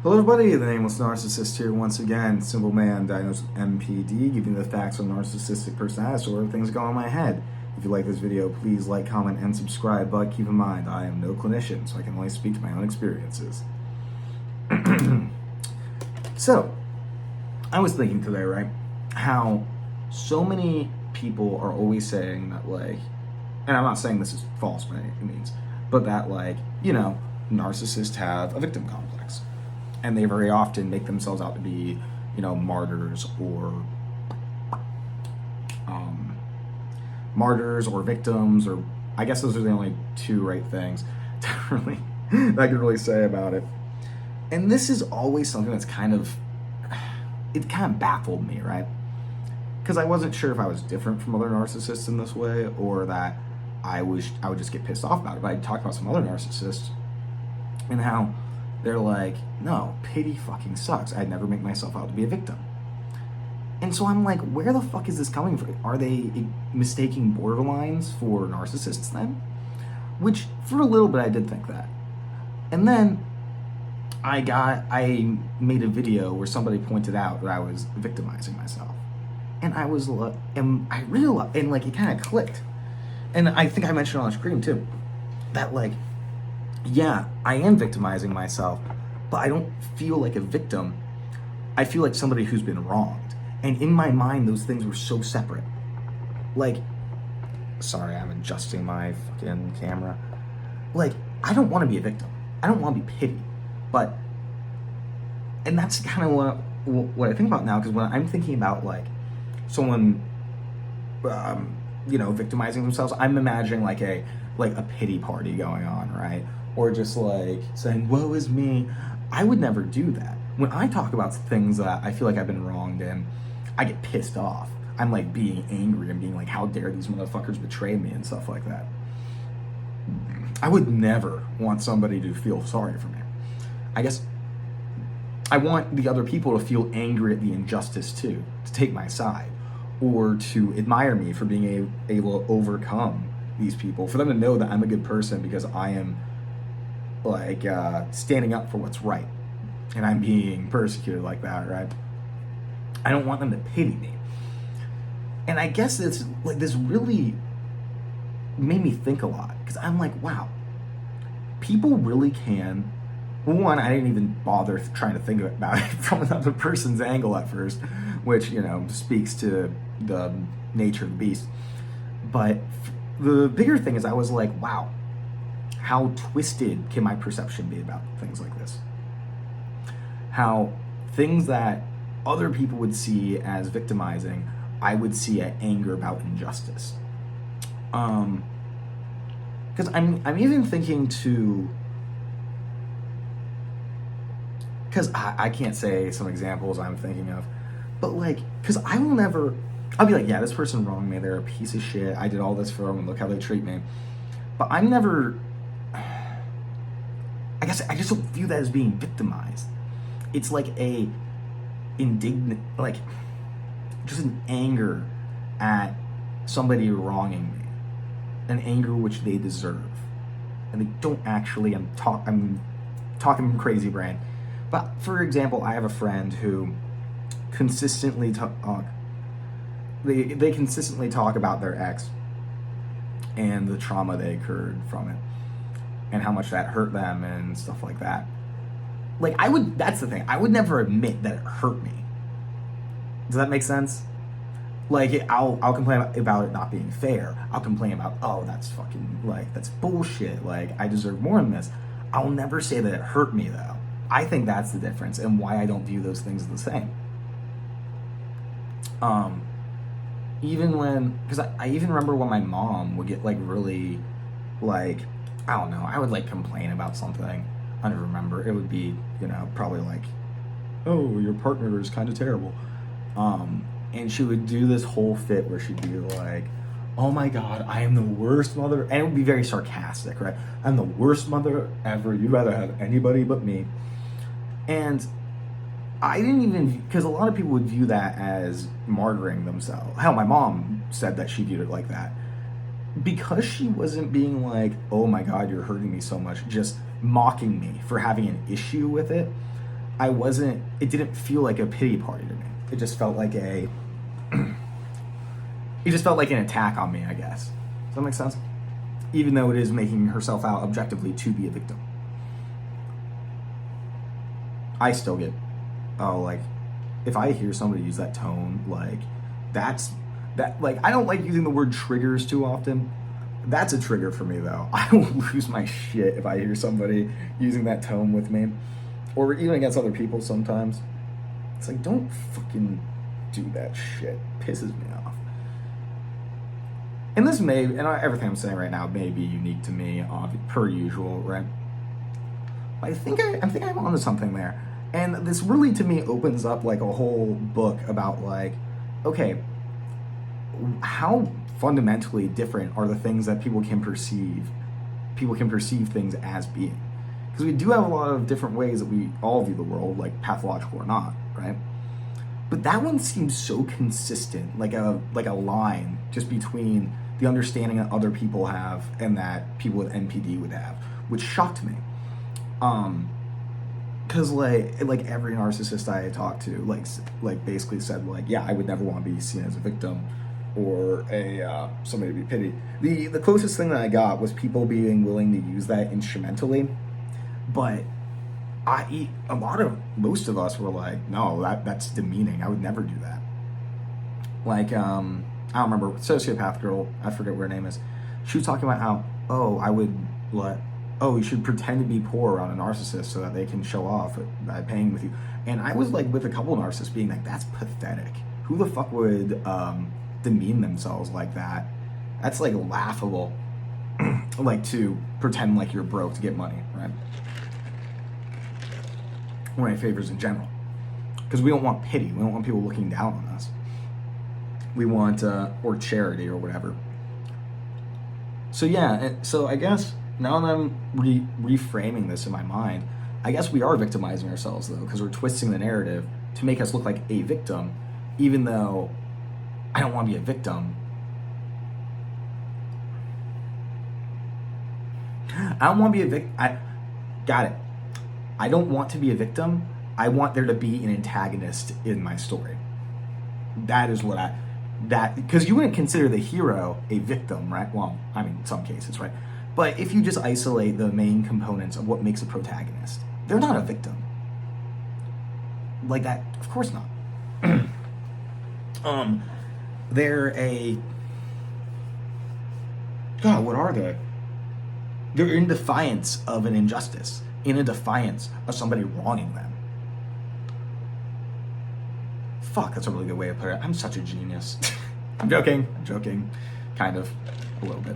Hello everybody, the Nameless Narcissist here once again. Simple man diagnosed with MPD, giving the facts on narcissistic personality disorder, things go on in my head. If you like this video, please like, comment, and subscribe, but keep in mind, I am no clinician, so I can only speak to my own experiences. So, I was thinking today, right, how so many people are always saying that, like, and I'm not saying this is false by any means, but that, like, narcissists have a victim complex. And they very often make themselves out to be, martyrs or victims, or I guess those are the only two right things that I could really say about it. And this is always something that's kind of baffled me, right? Because I wasn't sure if I was different from other narcissists in this way, or that I would just get pissed off about it. But I talked about some other narcissists and how they're like, no, pity fucking sucks. I'd never make myself out to be a victim. And so I'm like, where the fuck is this coming from? Are they mistaking borderlines for narcissists then? Which, for a little bit, I did think that. And then I made a video where somebody pointed out that I was victimizing myself. And I was like, and I realized, and like, it kind of clicked. And I think I mentioned on the screen too, that like, yeah, I am victimizing myself, but I don't feel like a victim. I feel like somebody who's been wronged. And in my mind, those things were so separate. Like, sorry, I'm adjusting my fucking camera. Like, I don't want to be a victim. I don't want to be pitied. But, and that's kind of what I think about now, because when I'm thinking about, like, someone, victimizing themselves, I'm imagining like a pity party going on, right? Or just like saying, woe is me. I would never do that. When I talk about things that I feel like I've been wronged in, I get pissed off. I'm like being angry and being like, how dare these motherfuckers betray me and stuff like that. I would never want somebody to feel sorry for me. I guess I want the other people to feel angry at the injustice too, to take my side, or to admire me for being able to overcome these people, for them to know that I'm a good person because I am like standing up for what's right and I'm being persecuted like that, right? I don't want them to pity me. And I guess it's like, this really made me think a lot, because I'm like, wow, people really can, well, one, I didn't even bother trying to think about it from another person's angle at first, which, speaks to the nature of the beast. But the bigger thing is, I was like, wow, how twisted can my perception be about things like this? How things that other people would see as victimizing, I would see as anger about injustice. Because I'm even thinking to, because I can't say some examples I'm thinking of, but like, because I'll be like, yeah, this person wronged me, they're a piece of shit, I did all this for them, and look how they treat me. But I'm never, I guess I just don't view that as being victimized. It's like a indignant, like, just an anger at somebody wronging me, an anger which they deserve, and they don't actually. I'm talking crazy brain, but for example, I have a friend who consistently they consistently talk about their ex and the trauma they incurred from it, and how much that hurt them and stuff like that. Like, that's the thing, I would never admit that it hurt me. Does that make sense? Like, I'll complain about it not being fair. I'll complain about, oh, that's fucking, like, that's bullshit. Like, I deserve more than this. I'll never say that it hurt me, though. I think that's the difference, and why I don't view those things the same. Even when, because I even remember when my mom would get, like, really, like, I don't know, I would, like, complain about something. I don't remember. It would be, probably like, oh, your partner is kind of terrible. And she would do this whole fit where she'd be like, oh my God, I am the worst mother. And it would be very sarcastic, right? I'm the worst mother ever. You'd rather have anybody but me. And I didn't even, because a lot of people would view that as martyring themselves. Hell, my mom said that she viewed it like that. Because she wasn't being like, oh my God, you're hurting me so much, just mocking me for having an issue with it, it didn't feel like a pity party to me. It just felt like it just felt like an attack on me, I guess. Does that make sense? Even though it is making herself out objectively to be a victim. I still get, like, if I hear somebody use that tone, like, I don't like using the word triggers too often. That's a trigger for me, though. I will lose my shit if I hear somebody using that tone with me, or even against other people sometimes. It's like, don't fucking do that shit. It pisses me off. And this everything I'm saying right now may be unique to me, per usual, right? I think I'm onto something there. And this really, to me, opens up like a whole book about like, okay, how fundamentally different are the things that people can perceive things as being. Because we do have a lot of different ways that we all view the world, like pathological or not, right? But that one seems so consistent, like a line just between the understanding that other people have and that people with NPD would have, which shocked me. Because like every narcissist I talked to, like basically said like, yeah, I would never want to be seen as a victim or somebody to be pitied. The closest thing that I got was people being willing to use that instrumentally, but most of us were like, no, that's demeaning. I would never do that. Like, I don't remember, sociopath girl, I forget what her name is. She was talking about how, you should pretend to be poor around a narcissist so that they can show off by paying with you. And I was like with a couple of narcissists being like, that's pathetic. Who the fuck would demean themselves like that? That's like laughable. Like to pretend like you're broke to get money, right? Or any favors in general. Because we don't want pity. We don't want people looking down on us. We want, or charity or whatever. So yeah, so I guess now that I'm reframing this in my mind, I guess we are victimizing ourselves though, because we're twisting the narrative to make us look like a victim, even though I don't want to be a victim. I don't want to be a victim. Got it. I don't want to be a victim. I want there to be an antagonist in my story. That is what because you wouldn't consider the hero a victim, right? Well, I mean, in some cases, right? But if you just isolate the main components of what makes a protagonist, they're not a victim. Like that, of course not. They're God, what are they? They're in defiance of an injustice, in a defiance of somebody wronging them. Fuck, that's a really good way to put it. I'm such a genius. I'm joking, kind of, a little bit.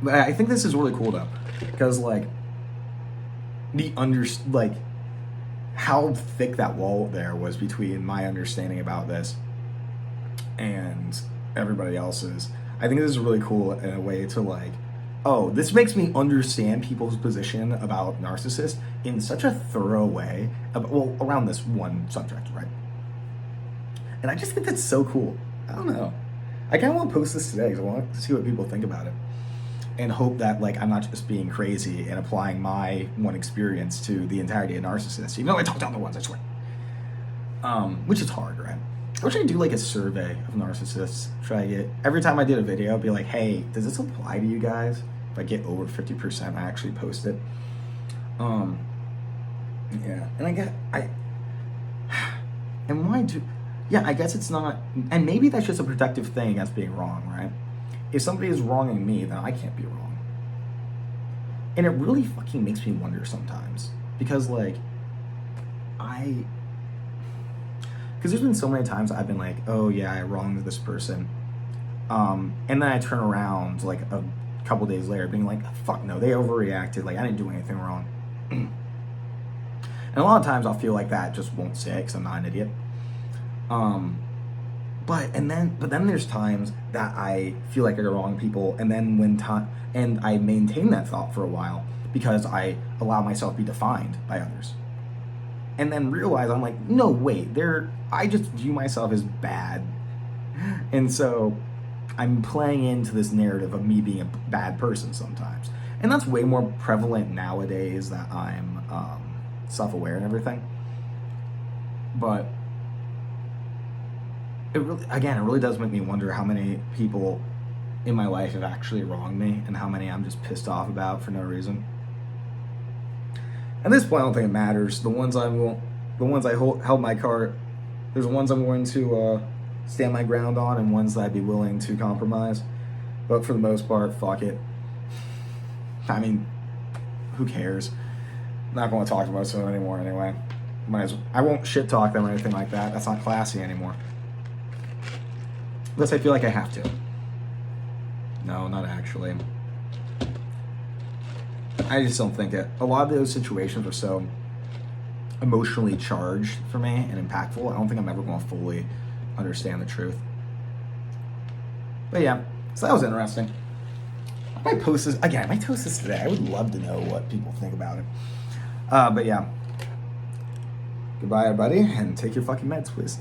But I think this is really cool though, because like, how thick that wall there was between my understanding about this and everybody else's. I think this is really cool in a way to like, oh, this makes me understand people's position about narcissists in such a thorough way, around this one subject, right? And I just think that's so cool. I don't know. I kind of want to post this today because I want to see what people think about it. And hope that like I'm not just being crazy and applying my one experience to the entirety of narcissists, even though I talk to other ones, I swear. Which is hard, right? I wish I could do like a survey of narcissists. Every time I did a video, I'd be like, hey, does this apply to you guys? If I get over 50%, I actually post it. Yeah, and I guess it's not, and maybe that's just a protective thing against being wrong, right? If somebody is wronging me, then I can't be wrong. And it really fucking makes me wonder sometimes. Because like, because there's been so many times I've been like, oh yeah, I wronged this person. And then I turn around like a couple days later being like, fuck no, they overreacted, like I didn't do anything wrong. And a lot of times I'll feel like that just won't say it because I'm not an idiot. But then there's times that I feel like I wrong people, and then and I maintain that thought for a while because I allow myself to be defined by others. And then realize I'm like, no, wait, I just view myself as bad. And so I'm playing into this narrative of me being a bad person sometimes. And that's way more prevalent nowadays that I'm self-aware and everything. But it really does make me wonder how many people in my life have actually wronged me and how many I'm just pissed off about for no reason. At this point, I don't think it matters. The ones I held my cart, there's the ones I'm going to stand my ground on and ones that I'd be willing to compromise. But for the most part, fuck it. I mean, who cares? I'm not going to talk about them anymore anyway. I won't shit talk them or anything like that. That's not classy anymore. Unless I feel like I have to. No, not actually. I just don't think it. A lot of those situations are so emotionally charged for me and impactful. I don't think I'm ever going to fully understand the truth. But yeah, so that was interesting. I might post this today. I would love to know what people think about it. But yeah. Goodbye, everybody, and take your fucking meds, please.